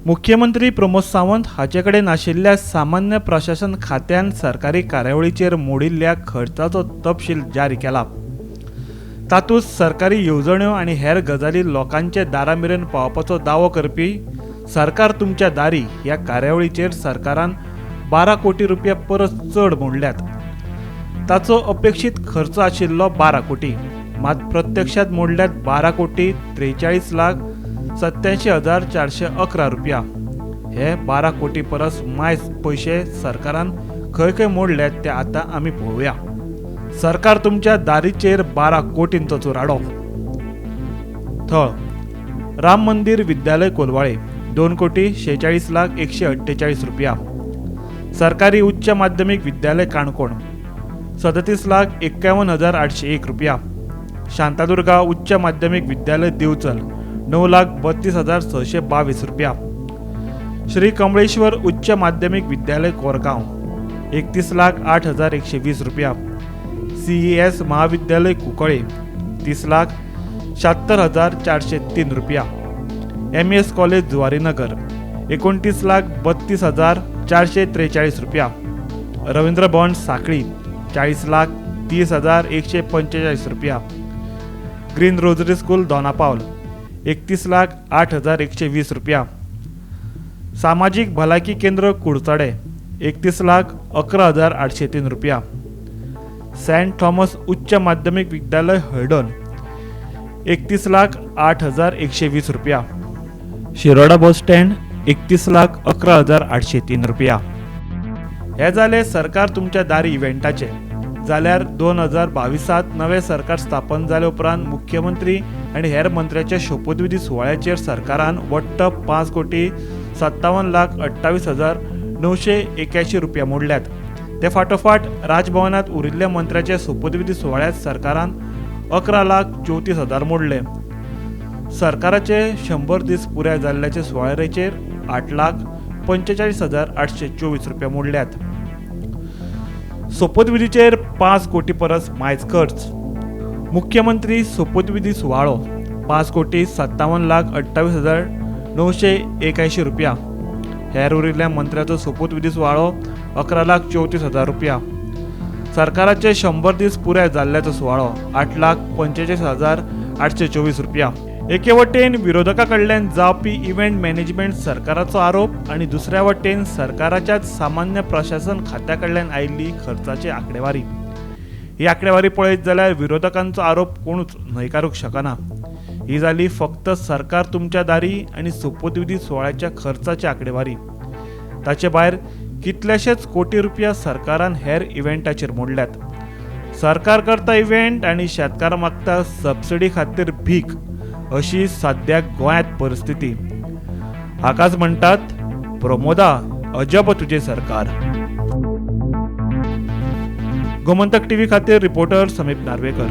मुख्यमंत्री प्रमोद सावंत हाचे कडेन आशिल्ल्या सामान्य प्रशासन खात्यान सरकारी कार्यावळीचेर मोडिल्ल्या खर्चाचो तपशील जारी केला। तातूंत सरकारी येवजण्यो आनी हेर गजाली लोकांचे दारामेरेन पावपाचो दावो करपी सरकार तुमच्या दारी ह्या कार्यावळीचेर सरकारान 12 कोटी रुपया परस चड मोडल्यात। ताचो अपेक्षीत खर्च आशिल्लो 12 कोटी, मात प्रत्यक्षात मोडल्यात 12 कोटी 43,87,411 रुपया। हे 12 कोटी परस मायज पैसे सरकारान खंय खंय मोडल्यात ते आता आमी पळोवया। सरकार तुमच्या दारीचेर 12 कोटींचो चुराडो। थळ राम मंदिर विद्यालय कोलवाळे 2 कोटी 46,148 रुपया। सरकारी उच्च माध्यमिक विद्यालय काणकोण 37,51,801 रुपया। शांतादुर्गा उच्च माध्यमिक विद्यालय दिवचल 9,32,622 रुपया। श्री कमळेश्वर उच्च माध्यमिक विद्यालय कोरगांव 31,08,120 रुपया। CES महाविद्यालय कुंकळे 30,76,403 रुपया। MES कॉलेज जुवारीनगर 29,32,443 रुपया। रवींद्र भवन साखळी 40,30,145 रुपया। ग्रीन रोजरी स्कूल दोनापावल 31,08,120 रुपया। सामाजिक भलायकी केंद्र कुडचडे 31,11,803 रुपया। सेंट थॉमस उच्च माध्यमिक विद्यालय हळडण 31,08,120 रुपया। शिरोडा बस स्टँड 31,11,803 रुपया। हे जाले सरकार तुमच्या दारी इव्हेंटाचे। जाल्यार 2022 नवे सरकार स्थापन जाले उपरांत मुख्यमंत्री आनी हेर मंत्र्याच्या शपथविधी सुवाळ्याचेर सरकारान वट्ट 5 कोटी 57,28,981 रुपया मोडल्यात। ते फाटोफाट राजभवनात उरिल्ल्या मंत्र्याच्या शपथविधी सुवाळ्यात सरकारान 11,34,000 मोडले। सरकाराचे 100 दीस पुराय जाल्ल्याचे सुवाळ्याचेर 8,45,824 रुपया मोडल्यात। शपथविधीचेर 5 कोटी परस मायज खर्च। मुख्यमंत्री शपथविधी सुवाळो 5 कोटी 57,28,981 रुपया। हेर उरिल्ल्या मंत्र्याचो शपथविधी सुवाळो 11,34,000 रुपया। सरकाराचे 100 दीस पुराय जाल्ल्याचो सुवाळो 8,45,824 रुपया। एके वटेन विरोधकां कडल्यान जावपी इव्हेंट मॅनेजमेंट सरकाराचो आरोप आनी दुसऱ्या वटेन सरकाराच्याच सामान्य प्रशासन खात्या कडल्यान आयिल्ली खर्चाची आंकडेवारी। ही आंकडेवारी पळयत जाल्यार विरोधकांचो आरोप कोणूच न्हयकारूंक शकना। ही जाली फक्त सरकार तुमच्या दारी आनी शपथविधी सुवाळ्याच्या खर्चाची आंकडेवारी। ताचे भायर कितलेशेच कोटी रुपया सरकारान हेर इव्हेंटाचेर मोडल्यात। सरकार करता इव्हेंट आनी शेतकारां मागता सबसिडी खातीर भीक अशी सद्या गोंयांत परिस्थिती। हाकाच म्हणटात प्रमोदा अजब तुझे सरकार। गोमंतक टीव्ही खातीर रिपोर्टर समीप नार्वेकर।